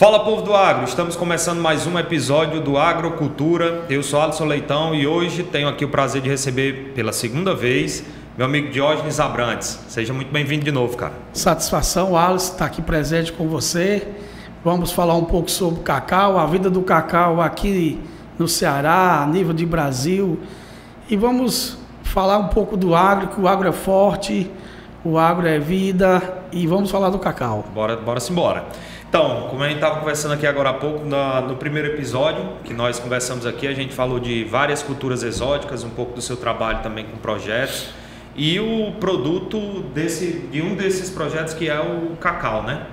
Fala, povo do agro, estamos começando mais um episódio do Agrocultura. Eu sou Alisson Leitão e hoje tenho aqui o prazer de receber pela segunda vez meu amigo Diógenes Abrantes. Seja muito bem-vindo de novo, cara. Satisfação, Alisson, estar aqui presente com você. Vamos falar um pouco sobre o cacau, a vida do cacau aqui no Ceará, a nível de Brasil. E vamos falar um pouco do agro, que o agro é forte, o agro é vida, e vamos falar do cacau. Bora simbora. Então, como a gente estava conversando aqui agora há pouco, no primeiro episódio que nós conversamos aqui, a gente falou de várias culturas exóticas, um pouco do seu trabalho também com projetos e o produto de um desses projetos que é o cacau, né?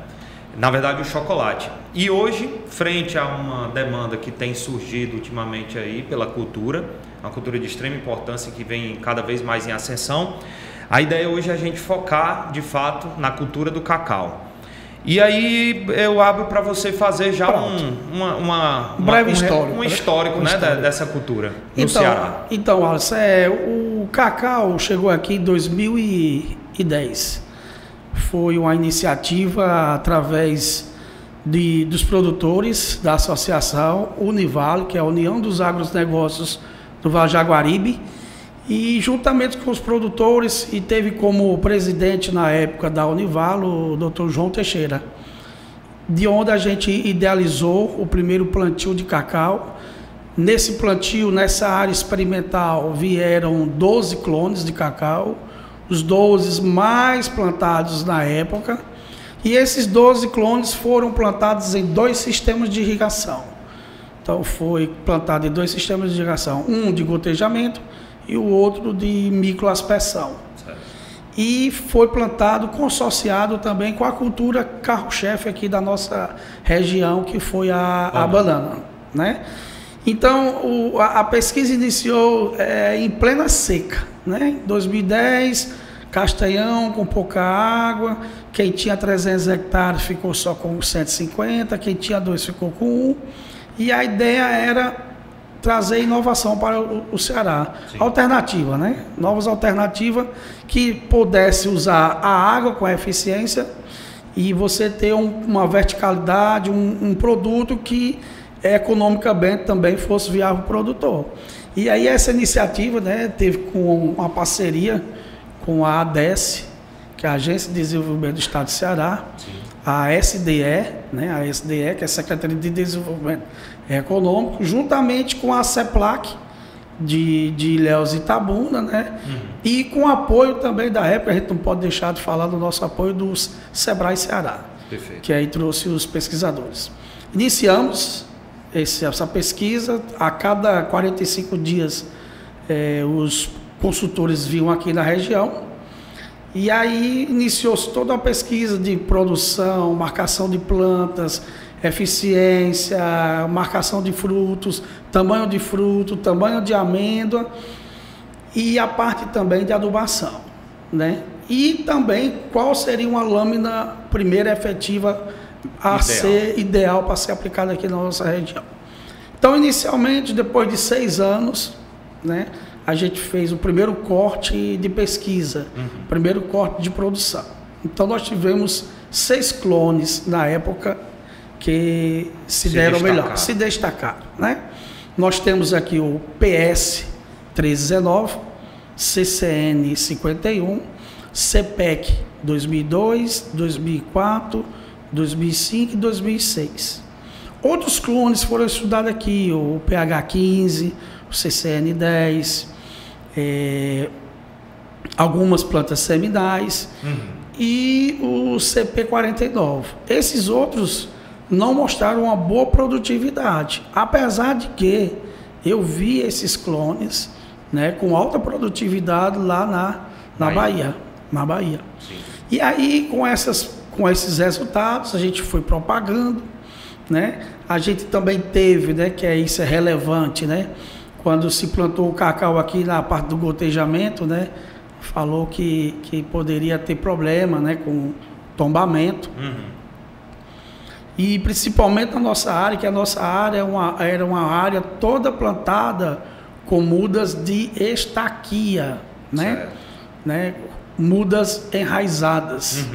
Na verdade, o chocolate. E hoje, frente a uma demanda que tem surgido ultimamente aí pela cultura, uma cultura de extrema importância que vem cada vez mais em ascensão, a ideia hoje é a gente focar, de fato, na cultura do cacau. E aí eu abro para você fazer já um histórico, né, dessa cultura no Ceará. Então, Alisson, o cacau chegou aqui em 2010. Foi uma iniciativa através dos produtores da associação Univale, que é a União dos Agronegócios do Vale Jaguaribe, e juntamente com os produtores, e teve como presidente na época da Univale o Dr. João Teixeira, de onde a gente idealizou o primeiro plantio de cacau. Nesse plantio, nessa área experimental, vieram 12 clones de cacau, os 12 mais plantados na época, e esses 12 clones foram plantados em 2 sistemas de irrigação. Então foi plantado em 2 sistemas de irrigação, um de gotejamento e o outro de microaspersão. E foi plantado, consorciado também com a cultura carro-chefe aqui da nossa região, que foi a banana, né? Então, a pesquisa iniciou em plena seca, né? Em 2010, Castanhão com pouca água, quem tinha 300 hectares ficou só com 150, quem tinha 2 ficou com 1, e a ideia era trazer inovação para o Ceará. Sim. Alternativa, né? Novas alternativas que pudesse usar a água com eficiência e você ter uma verticalidade, um produto que economicamente também fosse viável para o produtor. E aí essa iniciativa, né, teve com uma parceria com a ADES, que é a Agência de Desenvolvimento do Estado do Ceará. Sim. A SDE, né, a SDE, que é a Secretaria de Desenvolvimento Econômico, juntamente com a CEPLAC de Ilhéus e Itabuna, né? E com apoio também da época, a gente não pode deixar de falar do nosso apoio do Sebrae Ceará. Perfeito. Que aí trouxe os pesquisadores. Iniciamos essa pesquisa, a cada 45 dias os consultores vinham aqui na região. E aí iniciou-se toda a pesquisa de produção, marcação de plantas, eficiência, marcação de frutos, tamanho de fruto, tamanho de amêndoa e a parte também de adubação, né? E também qual seria uma lâmina primeira efetiva ser ideal para ser aplicada aqui na nossa região. Então, inicialmente, depois de 6 anos, né, a gente fez o primeiro corte de pesquisa, primeiro corte de produção. Então, nós tivemos 6 clones na época que se deram melhor, se destacaram, né? Nós temos aqui o PS 1319, CCN 51, CPEC 2002, 2004, 2005 e 2006. Outros clones foram estudados aqui, o PH 15, o CCN 10, algumas plantas seminais e o CP 49. Esses outros não mostraram uma boa produtividade, apesar de que eu vi esses clones, né, com alta produtividade lá na Bahia. Sim. E aí, com esses resultados, a gente foi propagando, né? A gente também teve, né, que isso é relevante, né? Quando se plantou o cacau aqui na parte do gotejamento, né, falou que poderia ter problema, né, com tombamento. E principalmente na nossa área, que a nossa área era uma área toda plantada com mudas de estaquia, né? Mudas enraizadas.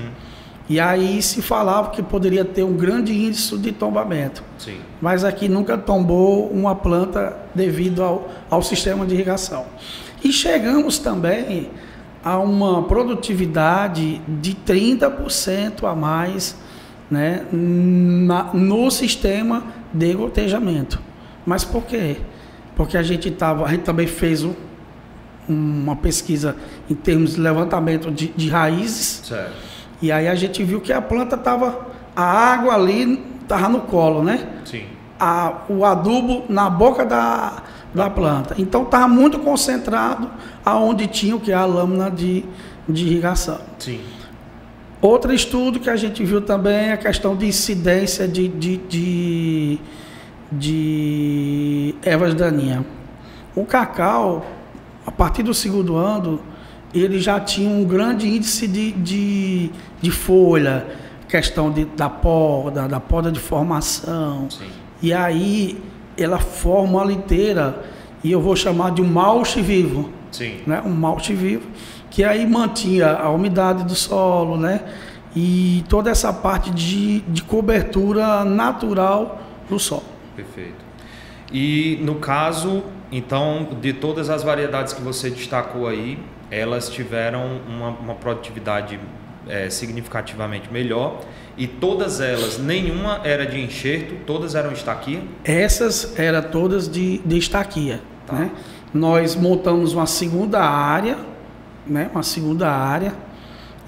E aí se falava que poderia ter um grande índice de tombamento. Sim. Mas aqui nunca tombou uma planta devido ao sistema de irrigação. E chegamos também a uma produtividade de 30% a mais, né, no sistema de gotejamento. Mas por quê? Porque a gente também fez uma pesquisa em termos de levantamento de raízes. Certo. E aí a gente viu que a planta a água ali estava no colo, né? Sim. O adubo na boca da planta. Então estava muito concentrado aonde tinha o que é a lâmina de irrigação. Sim. Outro estudo que a gente viu também é a questão de incidência de ervas daninhas. O cacau, a partir do segundo ano, ele já tinha um grande índice de folha, questão da poda de formação. Sim. E aí ela forma uma liteira, e eu vou chamar de um malte vivo. Sim. Né? Um malte vivo, que aí mantinha a umidade do solo, né? E toda essa parte de cobertura natural do solo. Perfeito. E no caso, então, de todas as variedades que você destacou aí, elas tiveram uma produtividade significativamente melhor, e todas elas, nenhuma era de enxerto, todas eram estaquia? Essas eram todas de estaquia. Tá. Né? Nós montamos uma segunda área, né? Uma segunda área,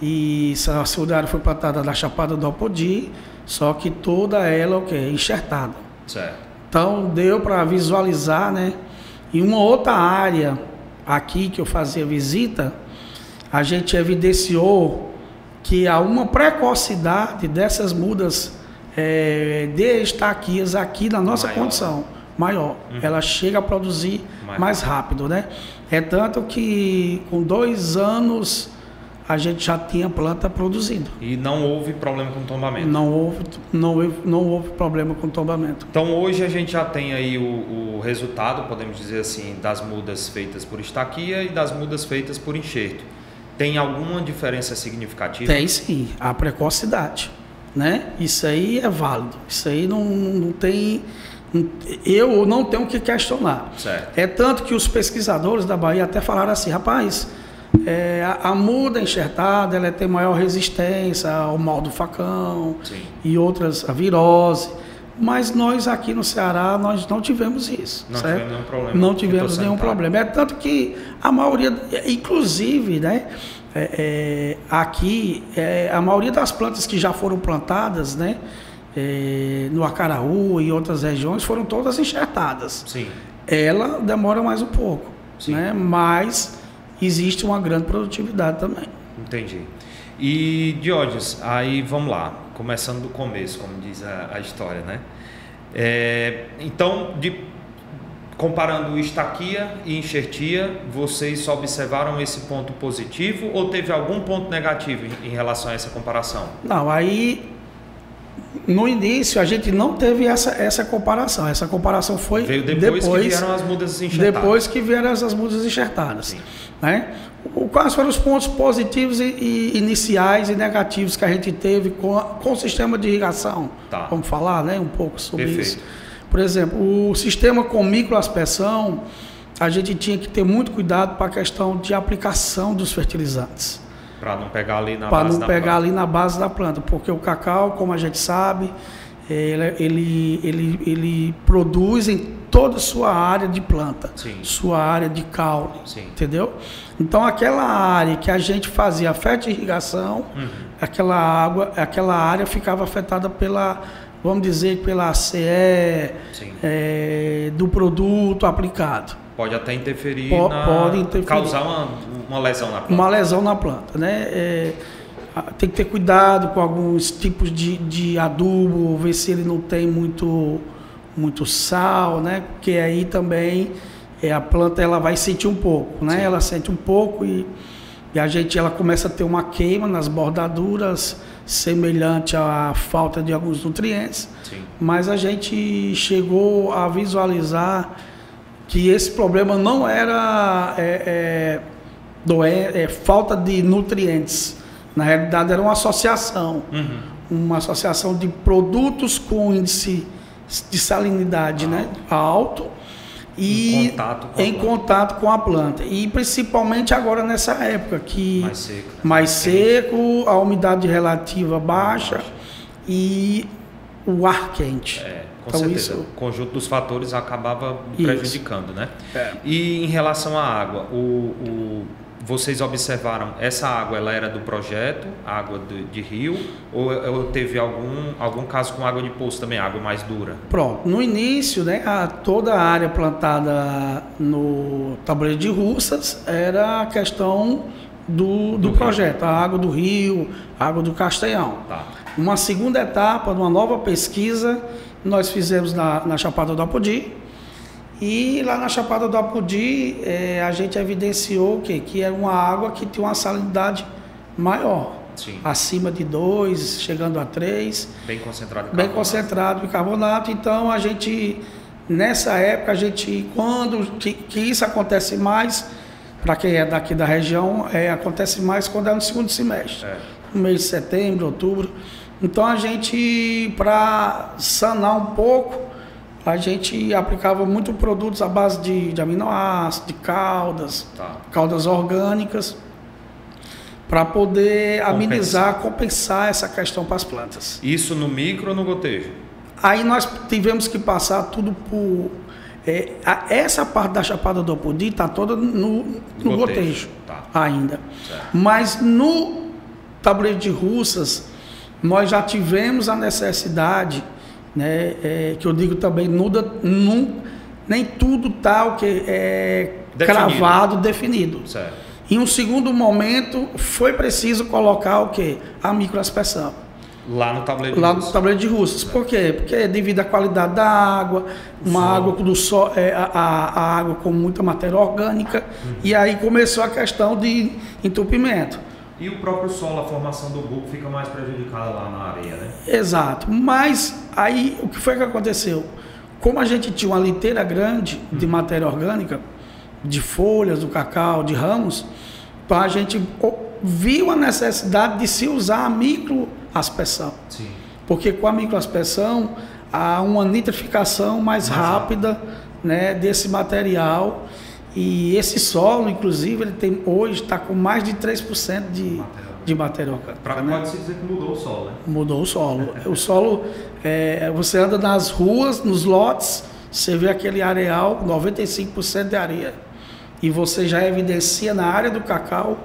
e essa segunda área foi plantada da Chapada do Apodi, só que toda ela enxertada. Certo. Então deu para visualizar, né? E uma outra área aqui que eu fazia visita, a gente evidenciou que há uma precocidade dessas mudas de estaquias aqui na nossa condição maior. Ela chega a produzir mais rápido, né? É tanto que com 2 anos a gente já tinha planta produzindo. E não houve problema com tombamento? Não houve problema com tombamento. Então hoje a gente já tem aí o resultado, podemos dizer assim, das mudas feitas por estaquia e das mudas feitas por enxerto. Tem alguma diferença significativa? Tem sim, a precocidade, né? Isso aí é válido, isso aí não tem... Eu não tenho o que questionar. Certo. É tanto que os pesquisadores da Bahia até falaram assim, rapaz, a muda enxertada ela tem maior resistência ao mal do facão. Sim. E outras, a virose. Mas nós aqui no Ceará, nós não tivemos isso. Não tivemos nenhum problema. Não tivemos nenhum problema. É tanto que a maioria, inclusive, né, aqui, a maioria das plantas que já foram plantadas, né, no Acaraú e outras regiões, foram todas enxertadas. Sim. Ela demora mais um pouco, né, mas existe uma grande produtividade também. Entendi. E, Diógenes, aí vamos lá, começando do começo, como diz a história, né? Então, comparando estaquia e enxertia, vocês só observaram esse ponto positivo ou teve algum ponto negativo em relação a essa comparação? Não, aí no início a gente não teve essa comparação. Essa comparação foi veio depois que vieram as mudas enxertadas. Depois que vieram as mudas enxertadas. Sim. Né? Quais foram os pontos positivos e iniciais e negativos que a gente teve com o sistema de irrigação? Tá. Vamos falar, né, um pouco sobre isso. Por exemplo, o sistema com microaspersão, a gente tinha que ter muito cuidado para a questão de aplicação dos fertilizantes. Para não pegar ali na base da planta. Para não pegar ali na base da planta, porque o cacau, como a gente sabe, ele produz em toda a sua área de planta, sim, sua área de caule, sim, entendeu? Então aquela área que a gente fazia a fertirrigação, aquela área ficava afetada pela, vamos dizer, pela CE do produto aplicado. Pode até interferir, pode interferir, causar uma lesão na planta. Uma lesão na planta, né? Tem que ter cuidado com alguns tipos de adubo, ver se ele não tem muito sal, né? Porque aí também a planta ela vai sentir um pouco, né? Sim. Ela sente um pouco e ela começa a ter uma queima nas bordaduras, semelhante à falta de alguns nutrientes. Sim. Mas a gente chegou a visualizar que esse problema não era falta de nutrientes, Na realidade era uma associação. Uma associação de produtos com índice de salinidade, né, alto e em contato com a planta. E principalmente agora nessa época que mais seco, a umidade relativa baixa e o ar quente. Com então, certeza. O conjunto dos fatores acabava prejudicando, né? E em relação à água, vocês observaram, essa água ela era do projeto, água de rio, ou teve algum caso com água de poço também, água mais dura? Pronto, no início, né, toda a área plantada no Tabuleiro de Russas era a questão do projeto, a água do rio, a água do Castanhão. Uma segunda etapa, uma nova pesquisa, nós fizemos na Chapada do Apodi. E lá na Chapada do Apodi, a gente evidenciou que era uma água que tinha uma salinidade maior. Sim. Acima de 2, chegando a 3. Bem concentrado em carbonato. Bem concentrado em carbonato. Então, a gente, nessa época, quando que isso acontece mais, para quem é daqui da região, acontece mais quando é no segundo semestre. No mês de setembro, outubro. Então, a gente, para sanar um pouco, a gente aplicava muito produtos à base de aminoácidos, de caldas, caldas orgânicas, para poder amenizar, compensar essa questão para as plantas. Isso no micro ou no gotejo? Aí nós tivemos que passar tudo por... essa parte da Chapada do Apodi está toda no gotejo ainda. Certo. Mas no Tabuleiro de Russas, nós já tivemos a necessidade... Né, que eu digo também, nem tudo está cravado, definido. Certo. Em um segundo momento, foi preciso colocar a microaspersão. Lá no Tabuleiro de Russas. Por quê? Porque devido à qualidade da água, água do sol, a água com muita matéria orgânica, e aí começou a questão de entupimento. E o próprio solo, a formação do bulbo fica mais prejudicada lá na areia, né? Exato. Mas aí o que foi que aconteceu? Como a gente tinha uma liteira grande de matéria orgânica, de folhas do cacau, de ramos, então a gente viu a necessidade de se usar a microaspersão. Sim. Porque com a microaspersão há uma nitrificação mais rápida, né, desse material. E esse solo, inclusive, ele hoje está com mais de 3% de matéria orgânica. Pode-se dizer que mudou o solo, né? Mudou o solo. O solo, você anda nas ruas, nos lotes, você vê aquele areal, 95% de areia. E você já evidencia na área do cacau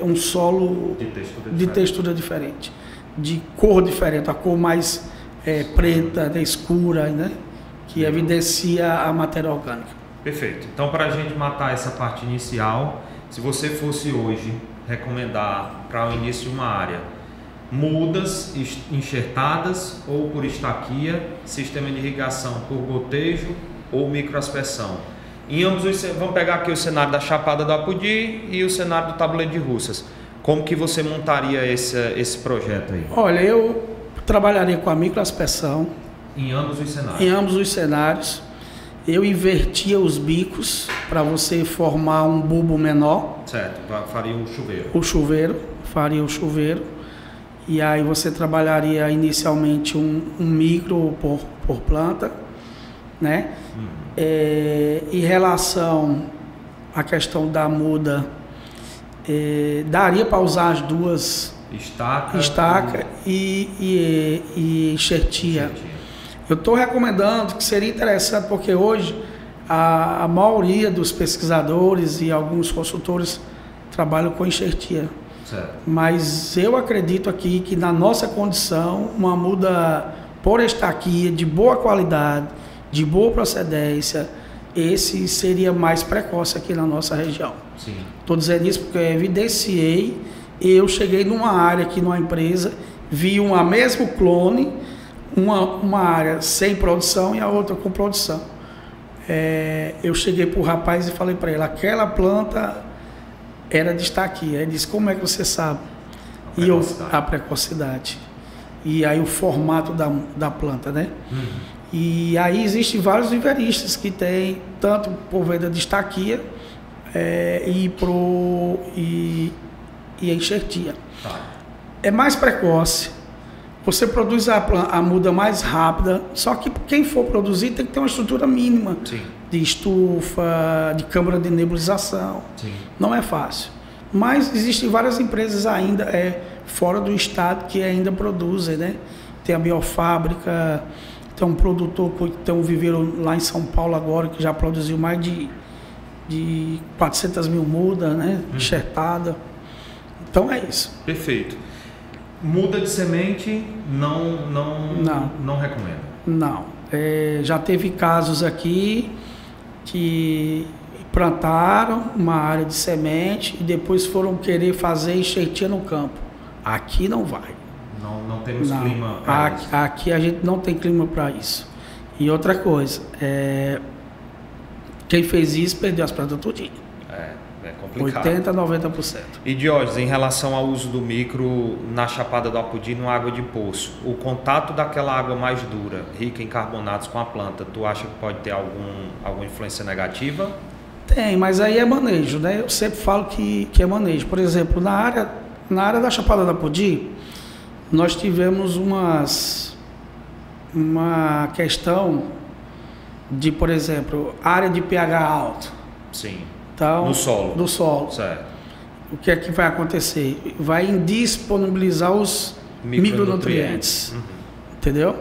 um solo de textura diferente, de cor diferente, a cor mais preta, escura, né? Que evidencia a matéria orgânica. Perfeito. Então, para a gente matar essa parte inicial, se você fosse hoje recomendar para o início de uma área, mudas enxertadas ou por estaquia, sistema de irrigação por gotejo ou microaspersão. Em ambos vamos pegar aqui o cenário da Chapada do Apodi e o cenário do Tabuleiro de Russas. Como que você montaria esse projeto aí? Olha, eu trabalharia com a microaspersão. Em ambos os cenários? Em ambos os cenários. Eu invertia os bicos para você formar um bulbo menor. Certo, faria o chuveiro. Faria o chuveiro. E aí você trabalharia inicialmente um micro por planta, né? Em relação à questão da muda, daria para usar as duas, estaca e enxertia. Eu estou recomendando, que seria interessante, porque hoje a maioria dos pesquisadores e alguns consultores trabalham com enxertia. Certo. Mas eu acredito aqui que na nossa condição, uma muda por estaquia de boa qualidade, de boa procedência, esse seria mais precoce aqui na nossa região. Estou dizendo isso porque eu evidenciei, eu cheguei numa área aqui, numa empresa, vi uma mesmo clone, uma área sem produção e a outra com produção. Eu cheguei para o rapaz e falei para ele, aquela planta era de estaquia. Ele disse, como é que você sabe? A precocidade. E aí o formato da planta, né? E aí existem vários viveristas que tem tanto por venda de estaquia e e enxertia. Tá. É mais precoce, você produz a muda mais rápida, só que quem for produzir tem que ter uma estrutura mínima. Sim. De estufa, de câmara de nebulização. Sim. Não é fácil. Mas existem várias empresas ainda fora do estado que ainda produzem, né? Tem a Biofábrica, tem um produtor que tem um viveiro lá em São Paulo agora que já produziu mais de 400 mil mudas, né? Enxertada. Então é isso. Perfeito. Muda de semente não recomendo. Não. Já teve casos aqui que plantaram uma área de semente e depois foram querer fazer enxertia no campo. Aqui não vai. Não temos clima para isso. Aqui a gente não tem clima para isso. E outra coisa, quem fez isso perdeu as plantas tudinho. É complicado. 80% a 90%. E Diógenes, em relação ao uso do micro na Chapada do Apodi, numa água de poço, o contato daquela água mais dura, rica em carbonatos com a planta, tu acha que pode ter alguma influência negativa? Tem, mas aí é manejo, né? Eu sempre falo que é manejo. Por exemplo, na área da Chapada do Apodi, nós tivemos uma questão de, por exemplo, área de pH alto. Sim. Então, do solo. Certo. O que é que vai acontecer? Vai indisponibilizar os micronutrientes. Entendeu?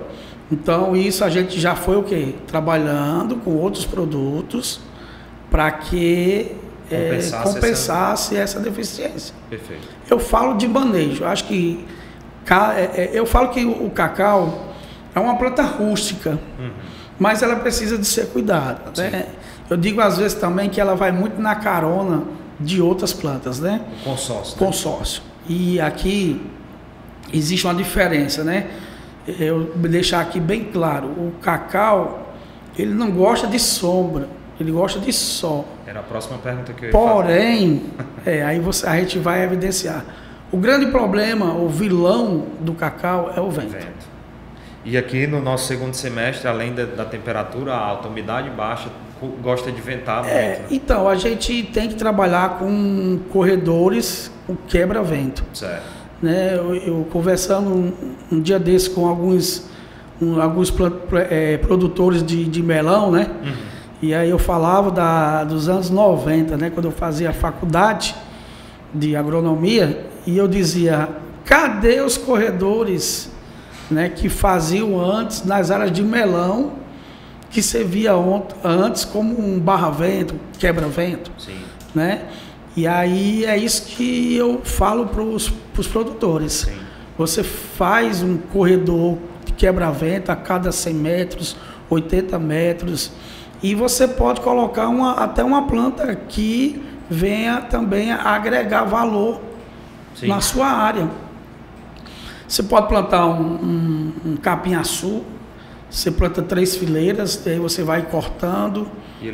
Então, isso a gente já foi o quê? Trabalhando com outros produtos para que compensasse essa deficiência. Perfeito. Eu falo de manejo. Eu falo que o cacau é uma planta rústica, mas ela precisa de ser cuidada, né? Eu digo às vezes também que ela vai muito na carona de outras plantas, né? O consórcio. Consórcio. E aqui existe uma diferença, né? Eu vou deixar aqui bem claro, o cacau, ele não gosta de sombra, ele gosta de sol. Era a próxima pergunta que eu ia Porém, a gente vai evidenciar. O grande problema, o vilão do cacau é o vento. E aqui no nosso segundo semestre, além da temperatura alta, umidade baixa, gosta de ventar muito. Né? Então, a gente tem que trabalhar com corredores, com quebra-vento. Certo. Né? Eu conversando um dia desse com alguns produtores de melão, né? E aí eu falava dos anos 90, né? Quando eu fazia a faculdade de agronomia, e eu dizia, cadê os corredores, né, que faziam antes nas áreas de melão, que servia antes como um barra-vento, quebra-vento, né? E aí é isso que eu falo para os produtores. Sim. Você faz um corredor de quebra-vento a cada 100 metros, 80 metros, e você pode colocar até uma planta que venha também a agregar valor na sua área. Você pode plantar um capim-açu, você planta 3 fileiras, aí você vai cortando,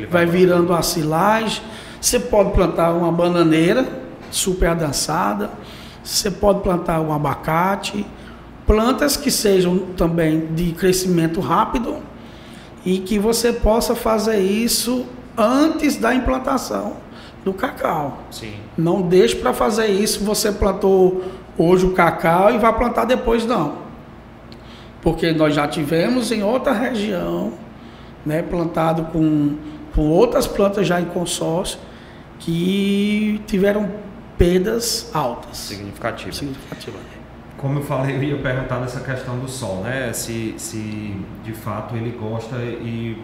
vai virando a silagem. Você pode plantar uma bananeira super adensada, você pode plantar um abacate, plantas que sejam também de crescimento rápido e que você possa fazer isso antes da implantação do cacau. Sim. Não deixe para fazer isso, você plantou hoje o cacau e vai plantar depois, não. Porque nós já tivemos em outra região, né, plantado com outras plantas já em consórcio, que tiveram perdas altas. Significativas. Como eu falei, eu ia perguntar nessa questão do sol, né? Se de fato ele gosta e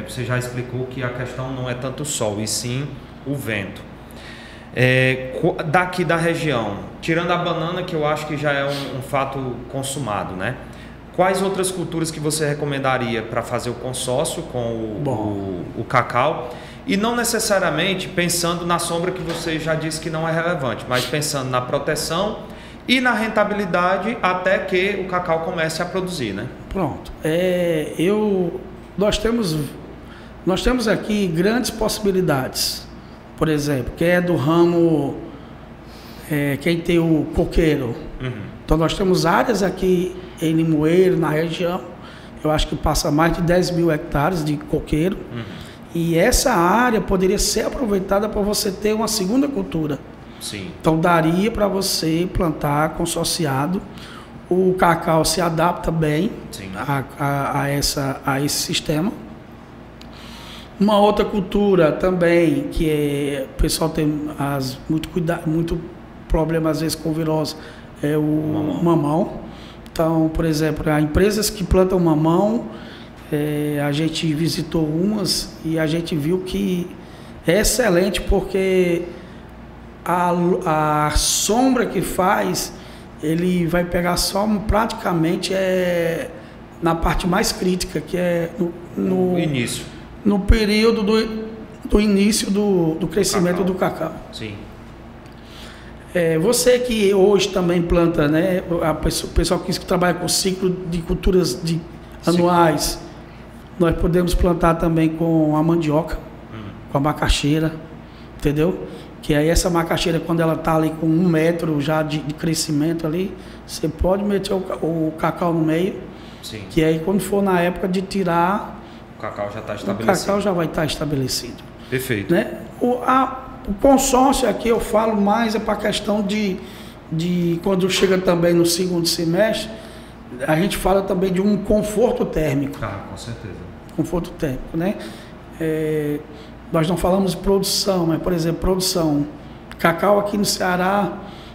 você já explicou que a questão não é tanto o sol, e sim o vento. Daqui da região, tirando a banana, que eu acho que já é um fato consumado, né? Quais outras culturas que você recomendaria para fazer o consórcio com o cacau? E não necessariamente pensando na sombra, que você já disse que não é relevante, mas pensando na proteção e na rentabilidade até que o cacau comece a produzir, né? Pronto. Nós temos aqui grandes possibilidades. Por exemplo, quem é do ramo, quem tem o coqueiro. Então nós temos áreas aqui em Limoeiro, na região, eu acho que passa mais de 10 mil hectares de coqueiro. E essa área poderia ser aproveitada para você ter uma segunda cultura. Sim. Então daria para você plantar consorciado. O cacau se adapta bem a esse sistema. Uma outra cultura também que o pessoal tem muito problema às vezes com virose é o mamão. Então, por exemplo, há empresas que plantam mamão, a gente visitou umas e a gente viu que é excelente porque a sombra que faz, ele vai pegar só praticamente na parte mais crítica, que é no início. No período do início do crescimento do cacau. Sim. Você que hoje também planta, né? O pessoal que trabalha com ciclo de culturas anuais, nós podemos plantar também com a mandioca, com a macaxeira, entendeu? Que aí essa macaxeira, quando ela está ali com 1 metro já de crescimento ali, você pode meter o cacau no meio. Sim. Que aí quando for na época de tirar, o cacau já está estabelecido. O cacau já vai estar estabelecido. Perfeito. Né? O consórcio aqui eu falo mais para a questão de quando chega também no segundo semestre, a gente fala também de um conforto térmico. Com certeza. Conforto térmico, né? Nós não falamos de produção, mas, por exemplo, produção. Cacau aqui no Ceará,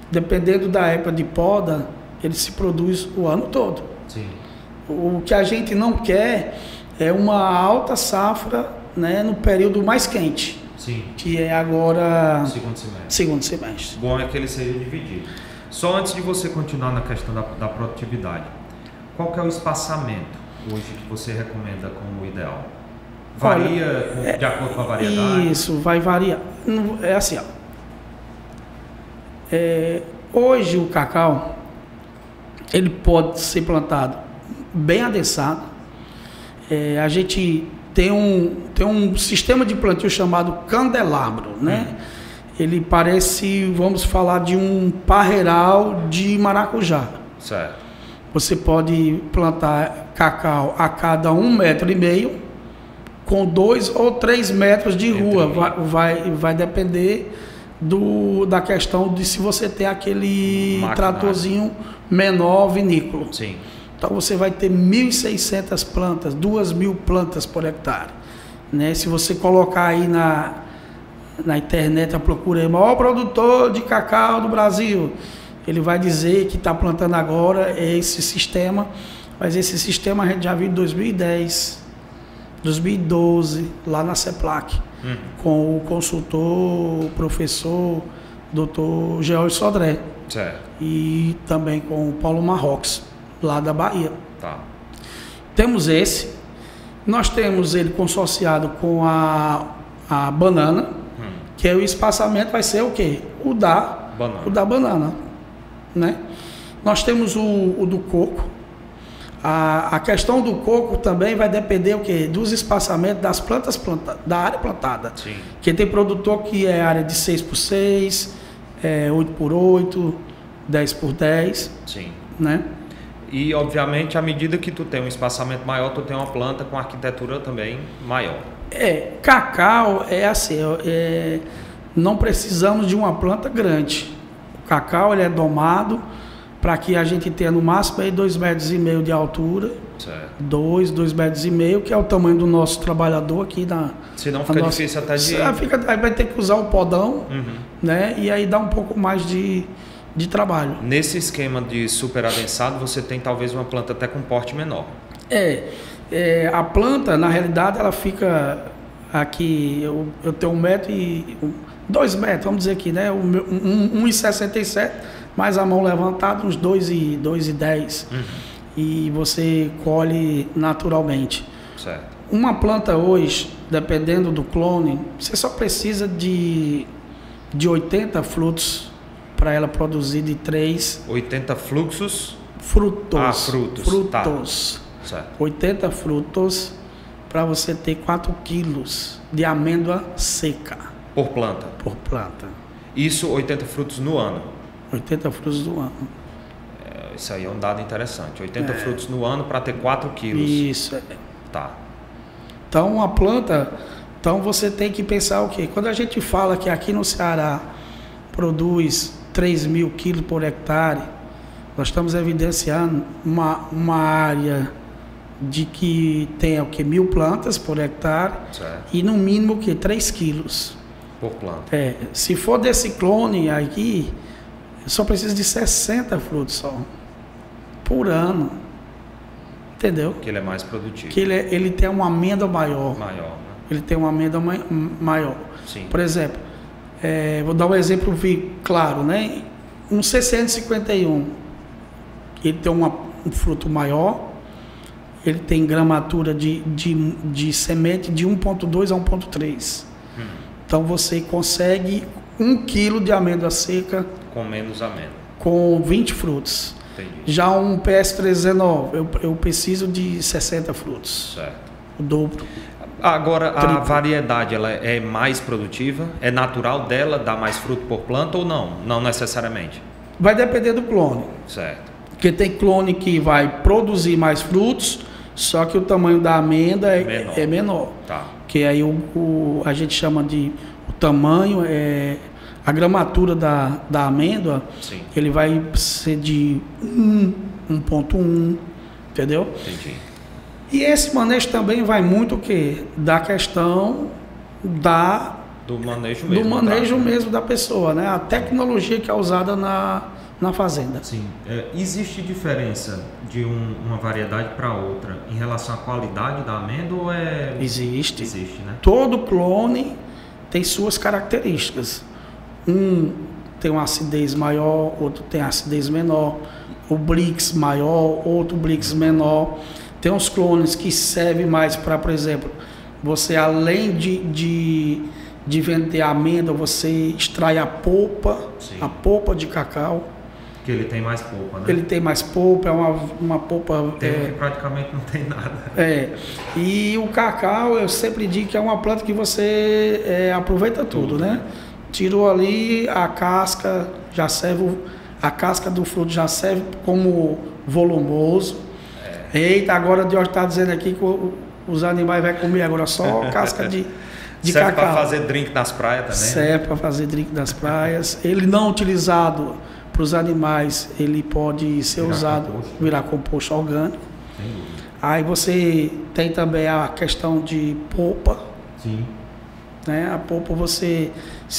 dependendo da época de poda, ele se produz o ano todo. Sim. O que a gente não quer é uma alta safra, né, no período mais quente. Sim. Que é agora... Segundo semestre. Bom é que ele seja dividido. Só antes de você continuar na questão da produtividade, qual que é o espaçamento hoje que você recomenda como ideal? Varia de acordo com a variedade? Isso, vai variar. É assim, ó. Hoje o cacau, ele pode ser plantado bem adensado. A gente tem um sistema de plantio chamado candelabro, né? Ele parece, vamos falar, de um parreiral de maracujá. Certo. Você pode plantar cacau a cada 1,5 metro, com 2 ou 3 metros de rua. Vai depender da questão de se você tem aquele tratorzinho menor vinícola. Sim. Então você vai ter 1.600 plantas, 2.000 plantas por hectare. Né? Se você colocar aí na internet a procura aí, maior produtor de cacau do Brasil, ele vai dizer que está plantando agora esse sistema, mas esse sistema a gente já viu em 2010, 2012, lá na CEPLAC, com o consultor, o professor, Dr. George Sodré. Certo. E também com o Paulo Marrox, lá da Bahia. Tá. Temos esse. Nós temos ele consorciado com a banana, que aí o espaçamento vai ser o quê? O da banana. Né? Nós temos o do coco. A questão do coco também vai depender o quê? Dos espaçamentos das plantas da área plantada. Sim. Que tem produtor que é área de 6x6, 8x8, 10x10. Sim. Né? E, obviamente, à medida que tu tem um espaçamento maior, tu tem uma planta com arquitetura também maior. Cacau é assim, não precisamos de uma planta grande. O cacau ele é domado para que a gente tenha no máximo 2,5 metros de altura. Certo. 2,5 metros, que é o tamanho do nosso trabalhador aqui senão fica difícil até de... vai ter que usar o podão, né? E aí dá um pouco mais de trabalho. Nesse esquema de super adensado, você tem talvez uma planta até com porte menor. A planta, na realidade, ela fica aqui, eu tenho 2 metros, vamos dizer aqui, né? 1,67, mais a mão levantada, uns 2,10. E você colhe naturalmente. Certo. Uma planta hoje, dependendo do clone, você só precisa de 80 frutos para ela produzir de 3... 80 fluxos? Frutos. Frutos. Tá. Certo. 80 frutos para você ter 4 quilos de amêndoa seca. Por planta? Por planta. Isso 80 frutos no ano? 80 frutos no ano. Isso aí é um dado interessante. 80 frutos no ano para ter 4 quilos. Isso. Tá. Então, a planta... Então, você tem que pensar o quê? Quando a gente fala que aqui no Ceará produz 3.000 quilos por hectare, nós estamos evidenciando uma área de que tem o que 1.000 plantas por hectare, certo. E no mínimo que 3 quilos por planta. Se for desse clone aqui, só precisa de 60 frutos só por ano, entendeu? Que ele é mais produtivo. Que ele tem uma amêndoa maior. Né? Ele tem uma amêndoa maior. Sim. Por exemplo, vou dar um exemplo claro, né? Um C151, ele tem um fruto maior, ele tem gramatura de semente de 1,2 a 1,3. Então você consegue 1 quilo de amêndoa seca com menos amêndoa, com 20 frutos. Entendi. Já um PS319, eu preciso de 60 frutos. Certo. O dobro. Agora, a variedade, ela é mais produtiva? É natural dela dar mais fruto por planta ou não? Não necessariamente. Vai depender do clone. Certo. Porque tem clone que vai produzir mais frutos, só que o tamanho da amêndoa é menor. Tá. Que aí a gente chama de o tamanho, a gramatura da amêndoa, sim, ele vai ser de 1,1, entendeu? Entendi. E esse manejo também vai muito o quê? Da questão do manejo mesmo. Do manejo mesmo da pessoa, né? A tecnologia que é usada na fazenda. Sim. Existe diferença de uma variedade para outra em relação à qualidade da amêndoa ou é... Existe. Existe, né? Todo clone tem suas características. Um tem uma acidez maior, outro tem acidez menor. O Brix maior, outro Brix menor. Tem uns clones que servem mais para, por exemplo, você além de vender a amêndoa, você extrai a polpa, sim, a polpa de cacau. Que ele tem mais polpa, né? Ele tem mais polpa, é uma polpa... Tem que praticamente não tem nada. E o cacau, eu sempre digo que é uma planta que você aproveita tudo, né? Tirou ali a casca, já serve... A casca do fruto já serve como volumoso. Eita, agora o Deus está dizendo aqui que os animais vão comer agora só casca de serve cacau. Serve para fazer drink nas praias também? Serve para fazer drink nas praias. Ele não utilizado para os animais, ele pode ser virar composto orgânico. Aí você tem também a questão de polpa. Sim. Né? A polpa se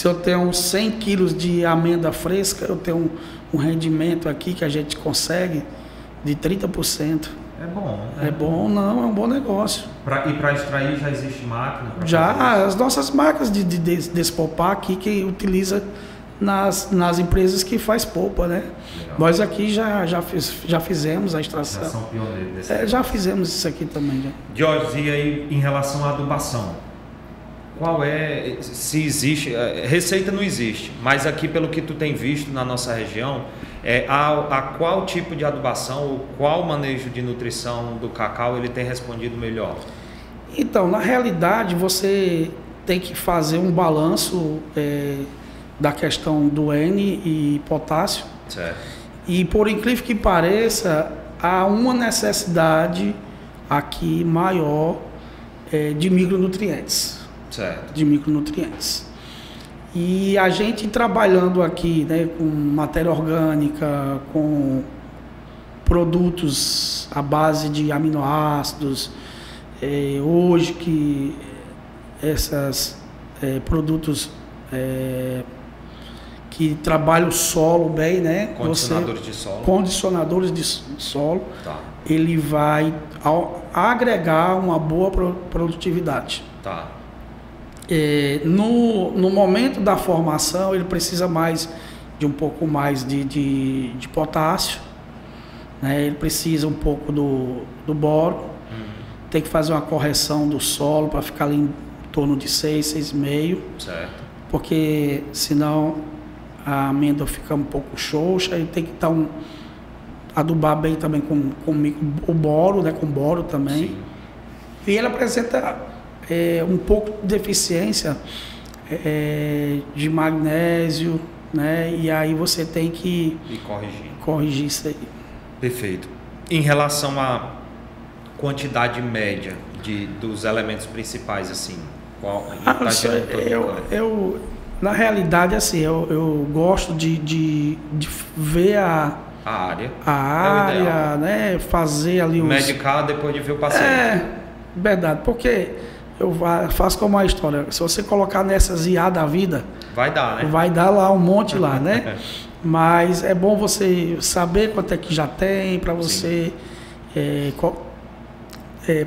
eu tenho 100 quilos de amêndoa fresca, eu tenho um rendimento aqui que a gente consegue de 30%. É bom. É bom, não, é um bom negócio. E para extrair já existe máquina? Já, as nossas marcas de despolpar aqui que utiliza nas empresas que faz polpa, né? Legal. Nós aqui já fizemos a extração. Já são pioneiros desse já fizemos isso aqui também. Já. Jorge, e aí em relação à adubação? Qual se existe, receita não existe, mas aqui pelo que tu tem visto na nossa região, a qual tipo de adubação ou qual manejo de nutrição do cacau ele tem respondido melhor? Então, na realidade, você tem que fazer um balanço da questão do N e potássio. Certo. E por incrível que pareça, há uma necessidade aqui maior de micronutrientes. Certo. De micronutrientes. E a gente trabalhando aqui, né, com matéria orgânica, com produtos à base de aminoácidos, hoje que esses produtos que trabalham o solo bem, né? Condicionadores de solo. Condicionadores de solo. Tá. Ele vai agregar uma boa produtividade. Tá. No momento da formação, ele precisa mais de um pouco mais de potássio, né? Ele precisa um pouco do boro, tem que fazer uma correção do solo para ficar ali em torno de 6,5, certo, porque senão a amêndoa fica um pouco xoxa e tem que adubar bem também com o boro, né? Com boro também. Sim. E ele apresenta um pouco de deficiência de magnésio, né? E aí você tem que corrigir isso aí. Perfeito. Em relação à quantidade média dos elementos principais, assim, qual Na realidade, assim, eu gosto de ver a área, né? Fazer ali os... Medicar depois de ver o paciente. Verdade, porque eu faço como a história, se você colocar nessas IA da vida... Vai dar, né? Vai dar lá um monte lá, né? Mas é bom você saber quanto é que já tem, para você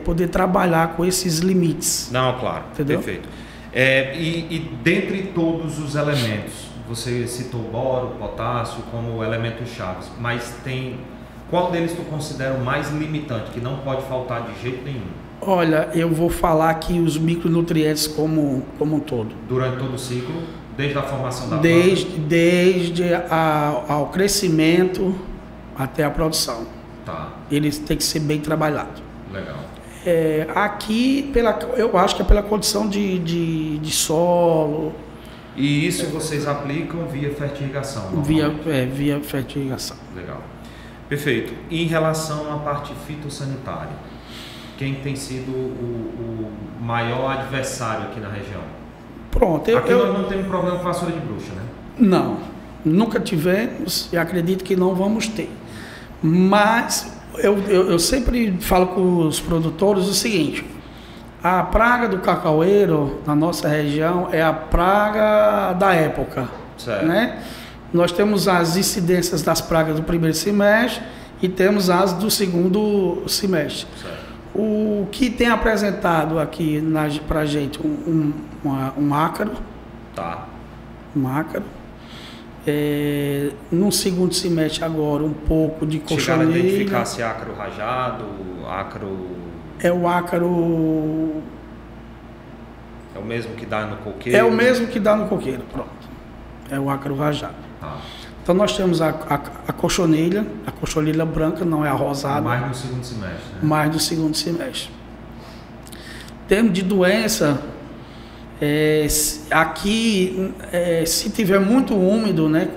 poder trabalhar com esses limites. Não, claro, entendeu? Perfeito. E dentre todos os elementos, você citou boro, potássio como elementos chaves, mas qual deles tu considera o mais limitante, que não pode faltar de jeito nenhum? Olha, eu vou falar aqui os micronutrientes como um todo. Durante todo o ciclo, desde a formação da planta? Desde ao crescimento até a produção. Tá. Eles têm que ser bem trabalhados. Legal. Aqui, eu acho que é pela condição de solo. E isso vocês aplicam via fertirrigação? Via fertirrigação. Legal. Perfeito. Em relação à parte fitossanitária, quem tem sido o maior adversário aqui na região? Pronto. Aqui nós não temos problema com vassoura de bruxa, né? Não. Nunca tivemos e acredito que não vamos ter. Mas eu sempre falo com os produtores o seguinte: a praga do cacaueiro na nossa região é a praga da época. Certo. Né? Nós temos as incidências das pragas do primeiro semestre e temos as do segundo semestre. Certo. O que tem apresentado aqui para a gente um ácaro. Tá. Um ácaro. No segundo semestre agora um pouco de cochonilha. Chegaram a identificar se ácaro rajado, ácaro... É o ácaro... É o mesmo que dá no coqueiro? É o mesmo que dá no coqueiro, pronto. É o ácaro rajado. Tá. Então nós temos a cochonilha branca, não é a rosada. Mais no segundo semestre, né? Mais no segundo semestre. Termo de doença, aqui, se tiver muito úmido, né,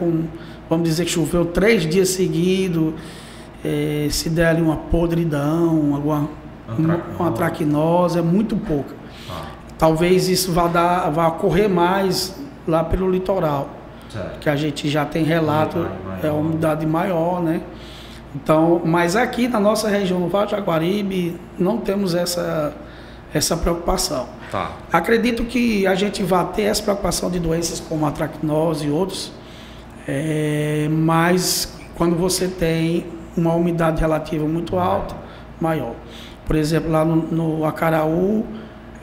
vamos dizer que choveu 3 dias seguidos, se der ali uma podridão, uma traquinose, é muito pouca. Talvez isso vá ocorrer mais lá pelo litoral. Certo. Que a gente já tem relato, a umidade maior, né? Então, mas aqui na nossa região, no Vale do Jaguaribe, não temos essa preocupação. Tá. Acredito que a gente vai ter essa preocupação de doenças como a traquinose e outros, mas quando você tem uma umidade relativa muito alta, maior. Por exemplo, lá no Acaraú,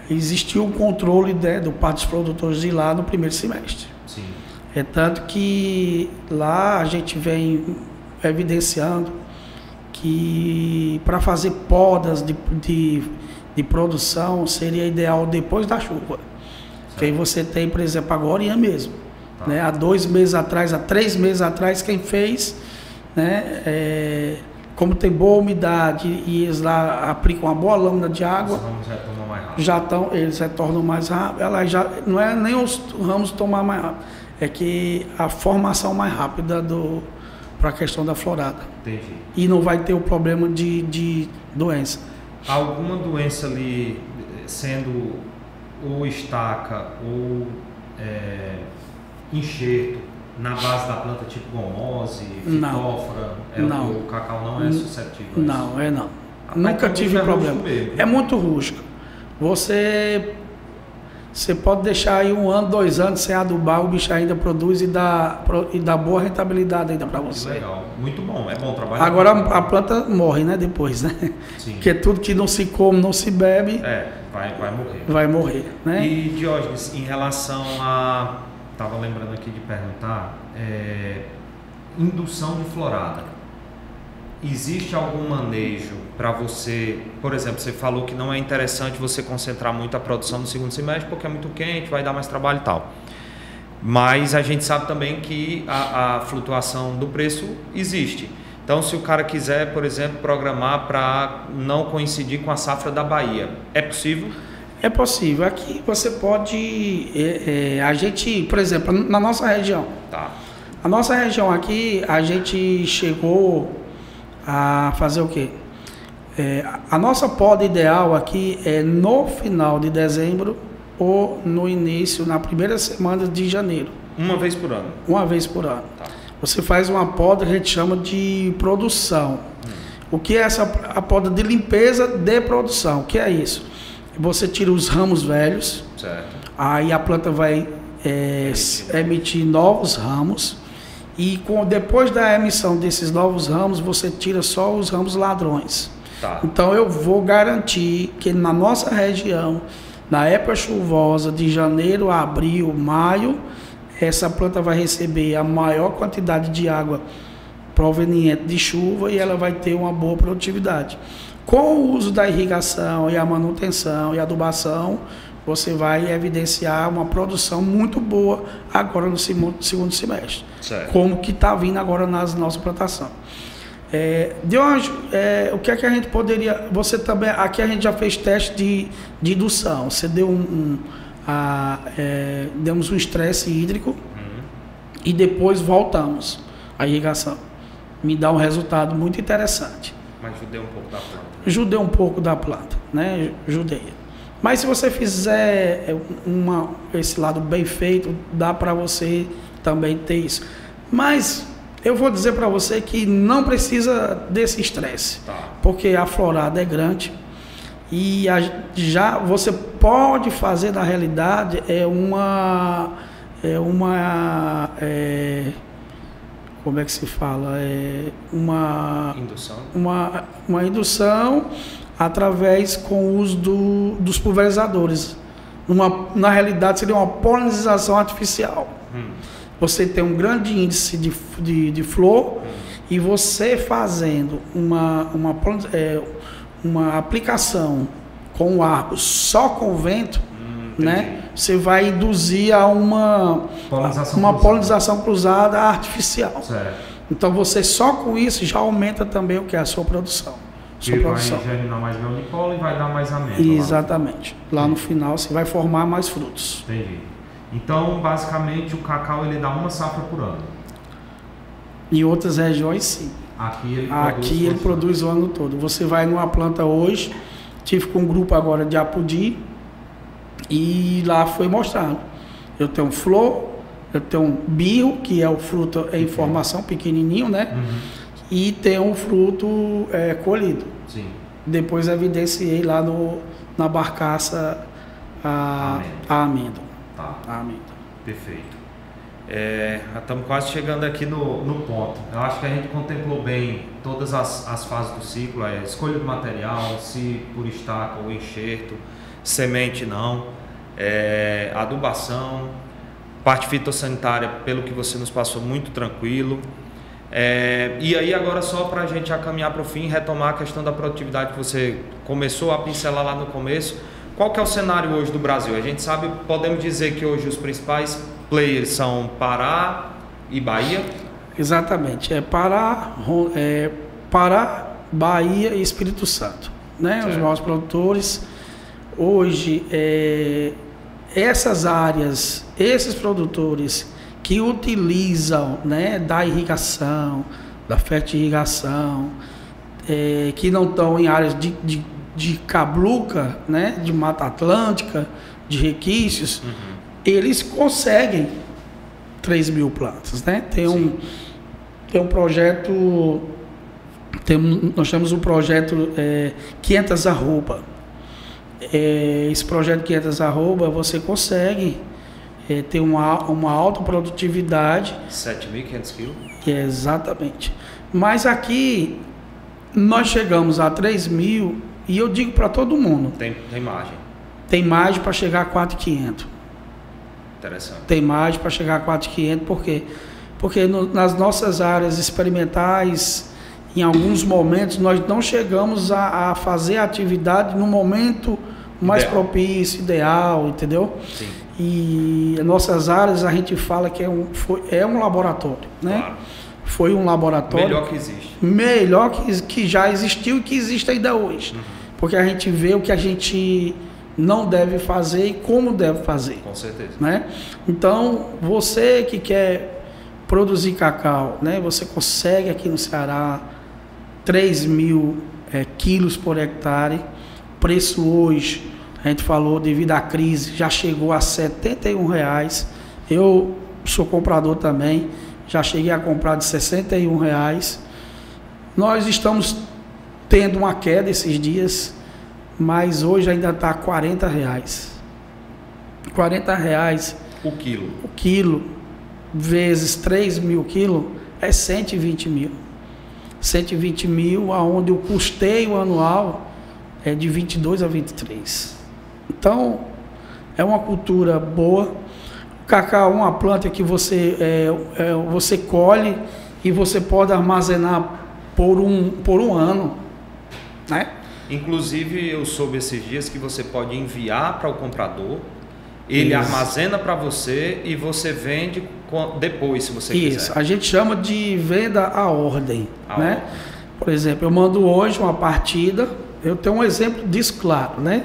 existiu um controle do parte dos produtores de lá no primeiro semestre. Sim. É tanto que lá a gente vem evidenciando que para fazer podas de produção seria ideal depois da chuva. Que aí você tem, por exemplo, agora mesmo. Tá. Né? Há 2 meses atrás, há 3 meses atrás, quem fez, né, como tem boa umidade e eles lá aplicam uma boa lâmina de água, eles retornam mais rápido. Ela já, não é nem os ramos tomar mais rápido. É que a formação mais rápida para a questão da florada. Entendi. E não vai ter o problema de doença. Alguma doença ali, sendo ou estaca ou enxerto, na base da planta, tipo gomose, fitófora, o cacau não é suscetível a isso? Não. Nunca tive problema. É muito rústico. Você pode deixar aí 1 ano, 2 anos sem adubar, o bicho ainda produz e dá boa rentabilidade ainda para você. Legal, muito bom, é bom trabalhar. Agora a planta morre, né, depois, né? Sim. Porque tudo que não se come, não se bebe, vai morrer. Vai morrer, né? E, Diógenes, em relação a... Estava lembrando aqui de perguntar, indução de florada. Existe algum manejo para você, por exemplo, você falou que não é interessante você concentrar muito a produção no segundo semestre porque é muito quente, vai dar mais trabalho e tal. Mas a gente sabe também que a flutuação do preço existe. Então, se o cara quiser, por exemplo, programar para não coincidir com a safra da Bahia, é possível? É possível. Aqui você pode... a gente, por exemplo, na nossa região. Tá. A nossa região aqui, a gente chegou a fazer o quê? A nossa poda ideal aqui é no final de dezembro ou no início, na primeira semana de janeiro. Uma vez por ano? Uma vez por ano. Tá. Você faz uma poda que a gente chama de produção. O que é a poda de limpeza de produção? O que é isso? Você tira os ramos velhos, certo. Aí a planta vai emitir novos ramos e depois da emissão desses novos ramos, você tira só os ramos ladrões. Tá. Então eu vou garantir que na nossa região, na época chuvosa de janeiro, abril, maio, essa planta vai receber a maior quantidade de água proveniente de chuva e ela vai ter uma boa produtividade. Com o uso da irrigação e a manutenção e a adubação, você vai evidenciar uma produção muito boa agora no segundo semestre. Certo. Como que está vindo agora nas nossas plantações. O que é que a gente poderia... Você também... Aqui a gente já fez teste de indução. Você deu demos um estresse hídrico e depois voltamos à irrigação. Me dá um resultado muito interessante. Mas judeia um pouco da planta. Judeia um pouco da planta, né? Judeia. Mas se você fizer esse lado bem feito, dá para você também ter isso. Mas eu vou dizer para você que não precisa desse estresse, tá. Porque a florada é grande e já você pode fazer, na realidade, como é que se fala? Indução? Uma indução através com o uso dos pulverizadores. Na realidade, seria uma polinização artificial. Você tem um grande índice de flor e você fazendo uma aplicação com o arco só com vento, né? Você vai induzir a uma polinização cruzada artificial. Certo. Então você só com isso já aumenta também o que é a sua produção. Vai germinar mais mel de cola e vai dar mais amêndoa. Exatamente. Lá no final você vai formar mais frutos. Entendi. Então, basicamente, o cacau ele dá uma safra por ano. Em outras regiões, sim. Aqui ele produz o ano todo. Você vai numa planta hoje, tive com um grupo agora de Apodi, e lá foi mostrado. Eu tenho flor, eu tenho um birro, que é o fruto em formação, pequenininho, né? E tem um fruto colhido. Sim. Depois evidenciei lá na barcaça a amêndoa. Tá. A amêndoa. Perfeito. Estamos quase chegando aqui no ponto. Eu acho que a gente contemplou bem todas as fases do ciclo. Escolha do material, se por estaca ou enxerto, semente não, adubação, parte fitossanitária, pelo que você nos passou, muito tranquilo. E aí agora só para a gente já caminhar para o fim, retomar a questão da produtividade que você começou a pincelar lá no começo. Qual que é o cenário hoje do Brasil? A gente sabe, podemos dizer que hoje os principais players são Pará e Bahia? Exatamente, Pará, Bahia e Espírito Santo, né? Os maiores produtores. Hoje, essas áreas, esses produtores que utilizam, né, da irrigação, da fertirrigação, que não estão em áreas de cabluca, né, de Mata Atlântica, de requisitos, eles conseguem 3.000 plantas, né? Tem um projeto, nós temos um projeto 500 arroba. Esse projeto 500 arroba, você consegue ter uma alta produtividade. 7.500 quilos? Exatamente. Mas aqui nós chegamos a 3.000 e eu digo para todo mundo. Tem margem. Tem margem para chegar a 4.500. Interessante. Tem margem para chegar a 4.500, por quê? Porque nas nossas áreas experimentais, em alguns momentos, nós não chegamos a fazer a atividade no momento mais propício, ideal, entendeu? Sim. E nossas áreas, a gente fala que é um laboratório, né? Claro. Foi um laboratório... Melhor que existe. Melhor que já existiu e que existe ainda hoje. Porque a gente vê o que a gente não deve fazer e como deve fazer. Com certeza. Né? Então, você que quer produzir cacau, né? Você consegue aqui no Ceará 3.000 quilos por hectare. Preço hoje a gente falou, devido à crise, já chegou a R$ 71. Eu sou comprador também, já cheguei a comprar de R$ 61. Nós estamos tendo uma queda esses dias, mas hoje ainda está R$ 40. R$ 40 o quilo. O quilo, vezes 3 mil quilos, é 120 mil. 120 mil, onde o custeio anual é de 22 a 23. Então, é uma cultura boa. O cacau é uma planta que você colhe e você pode armazenar por um ano, né? Inclusive, eu soube esses dias que você pode enviar para o comprador, ele armazena para você e você vende depois, se você quiser. Isso, a gente chama de venda à ordem, né? Por exemplo, eu mando hoje uma partida, eu tenho um exemplo disso claro, né?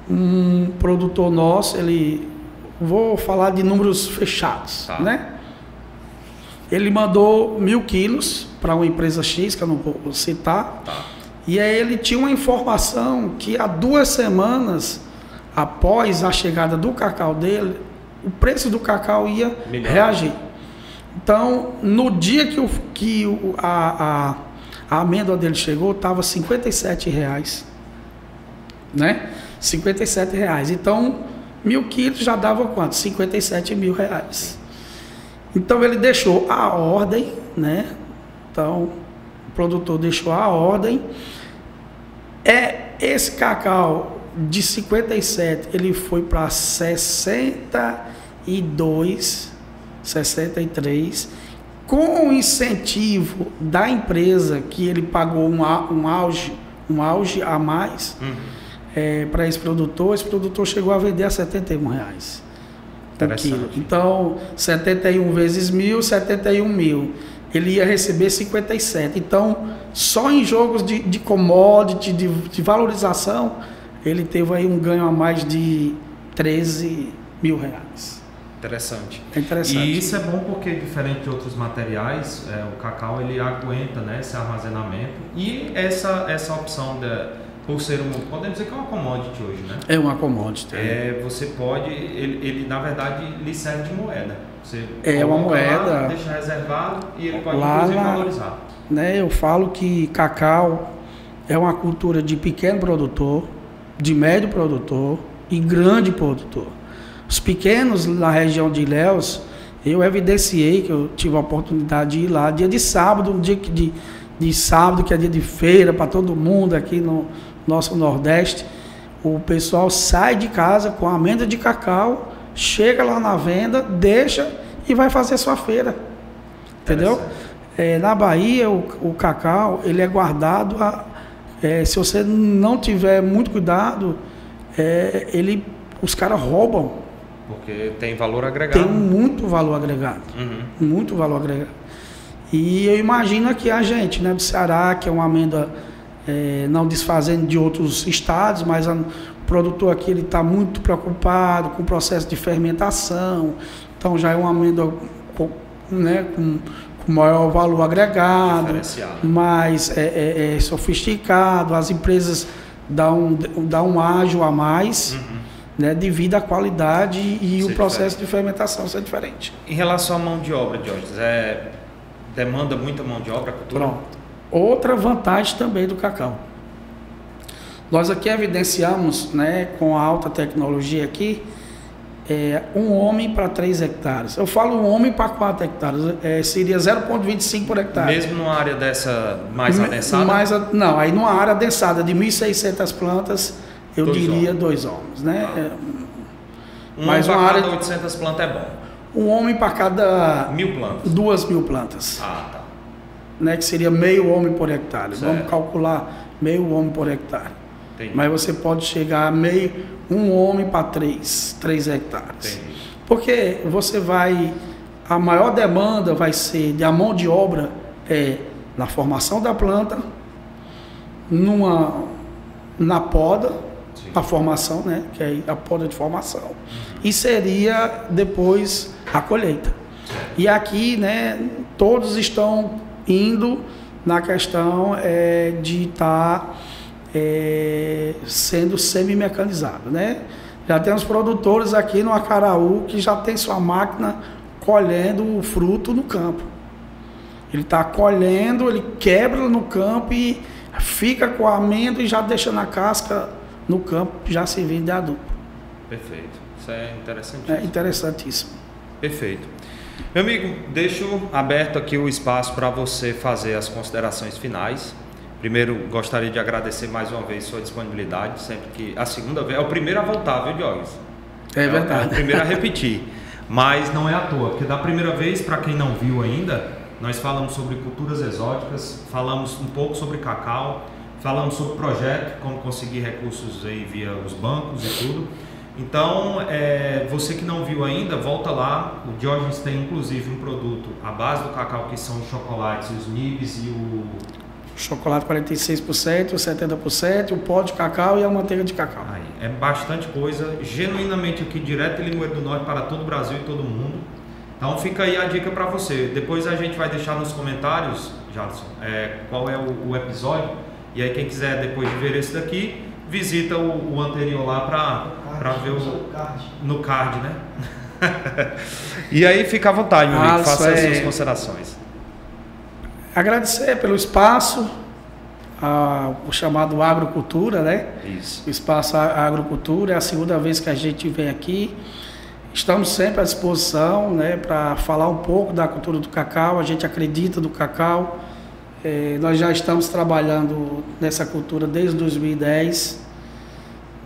Um produtor nosso, vou falar de números fechados, né? Ele mandou 1.000 quilos para uma empresa X, que eu não vou citar, e aí ele tinha uma informação que há 2 semanas após a chegada do cacau dele, o preço do cacau ia reagir. Então, no dia que a amêndoa dele chegou, estava R$ 57, né? R$ 57. Então, 1.000 quilos já dava quanto? R$ 57 mil. Então, ele deixou a ordem, né? Então, o produtor deixou a ordem. Esse cacau de 57, ele foi para 62, 63, com o incentivo da empresa, que ele pagou um auge a mais para esse produtor chegou a vender a R$ 71 por quilo. Então, 71 vezes 1.000, 71 mil. Ele ia receber 57. Então, só em jogos de commodity, de valorização, ele teve aí um ganho a mais de 13 mil reais. Interessante. É interessante. E isso é bom porque, diferente de outros materiais, o cacau ele aguenta, né, esse armazenamento. E essa opção, por ser podemos dizer que é uma commodity hoje, né? É uma commodity. Você pode, ele na verdade lhe serve de moeda. Você uma moeda. Lá, deixa reservado e ele pode inclusive valorizar. Né, eu falo que cacau é uma cultura de pequeno produtor, de médio produtor e grande produtor. Os pequenos na região de Ilhéus, eu evidenciei que eu tive a oportunidade de ir lá, dia de sábado, um dia de sábado, que é dia de feira para todo mundo aqui no nosso Nordeste. O pessoal sai de casa com a amêndoa de cacau, chega lá na venda, deixa e vai fazer sua feira. Entendeu? Na Bahia, o cacau, ele é guardado se você não tiver muito cuidado, os caras roubam. Porque tem valor agregado. Tem muito valor agregado. Muito valor agregado. E eu imagino aqui a gente, né, do Ceará, que é uma amêndoa, não desfazendo de outros estados, mas o produtor aqui está muito preocupado com o processo de fermentação. Então já é uma amêndoa com maior valor agregado, mais sofisticado, as empresas dão um ágio a mais, né, devido à qualidade e o processo de fermentação ser diferente. Em relação à mão de obra, Jorge, demanda muita mão de obra a cultura? Pronto. Outra vantagem também do cacau. Nós aqui evidenciamos, né, com a alta tecnologia aqui, um homem para 3 hectares. Eu falo um homem para 4 hectares, seria 0,25 por hectare. Mesmo numa área dessa mais adensada? Não, aí numa área adensada de 1.600 plantas, eu diria 2 homens, né? Mas uma área de 800 plantas é bom. Um homem para cada 1.000 plantas. 2.000 plantas. Tá. Né, que seria meio homem por hectare. Certo. Vamos calcular meio homem por hectare. Entendi. Mas você pode chegar a um homem para 3 hectares. Entendi. Porque a maior demanda vai ser da mão de obra na formação da planta, na poda, a formação, né, que é a poda de formação, e seria depois a colheita. Certo. E aqui, né, todos estão indo na questão de estar sendo semi-mecanizado, né? Já temos produtores aqui no Acaraú que já tem sua máquina colhendo o fruto no campo. Ele está colhendo, ele quebra no campo e fica com a amêndoa e já deixa na casca no campo, já servindo de adubo. Perfeito. Isso é interessantíssimo. É interessantíssimo. Perfeito. Meu amigo, deixo aberto aqui o espaço para você fazer as considerações finais. Primeiro, gostaria de agradecer mais uma vez sua disponibilidade, sempre que a segunda vez, é o primeiro a voltar, viu, Diogo? É verdade. É o primeiro a repetir, mas não é à toa, porque da primeira vez, para quem não viu ainda, nós falamos sobre culturas exóticas, falamos um pouco sobre cacau, falamos sobre projeto, como conseguir recursos aí via os bancos e tudo. Então, você que não viu ainda, volta lá. O Diógenes tem inclusive um produto à base do cacau, que são os chocolates, os nibs e o chocolate 46%, 70%, o pó de cacau e a manteiga de cacau. Aí, é bastante coisa, genuinamente aqui direto em Limoeiro do Norte para todo o Brasil e todo mundo. Então fica aí a dica para você. Depois a gente vai deixar nos comentários, Jadson, qual é o episódio. E aí quem quiser depois de ver esse daqui, visita o anterior lá para ver no card, né? E aí fica à vontade, meu amigo, faça as suas considerações. Agradecer pelo espaço, o chamado Agrocultura, né? Isso. O espaço Agrocultura, é a segunda vez que a gente vem aqui. Estamos sempre à disposição, né, para falar um pouco da cultura do cacau. A gente acredita no cacau. Nós já estamos trabalhando nessa cultura desde 2010,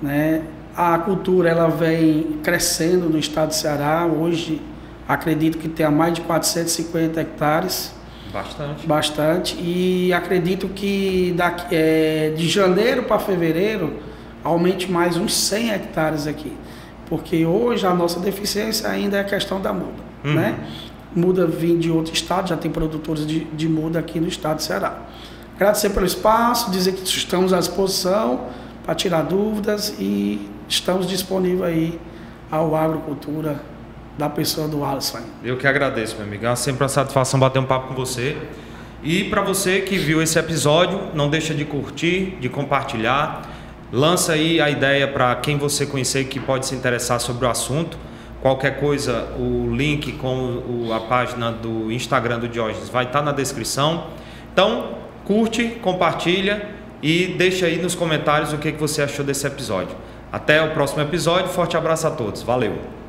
né? A cultura ela vem crescendo no estado de Ceará. Hoje acredito que tenha mais de 450 hectares. Bastante. E acredito que de janeiro para fevereiro aumente mais uns 100 hectares aqui. Porque hoje a nossa deficiência ainda é a questão da muda, né? Muda vem de outro estado, já tem produtores de muda aqui no estado de Ceará. Agradecer pelo espaço, dizer que estamos à disposição para tirar dúvidas e estamos disponíveis aí ao Agrocultura da pessoa do Alisson. Eu que agradeço, meu amigo. É sempre uma satisfação bater um papo com você. E para você que viu esse episódio, não deixa de curtir, de compartilhar. Lança aí a ideia para quem você conhecer que pode se interessar sobre o assunto. Qualquer coisa, o link com a página do Instagram do Diógenes vai estar na descrição. Então, curte, compartilha e deixa aí nos comentários o que você achou desse episódio. Até o próximo episódio. Forte abraço a todos. Valeu!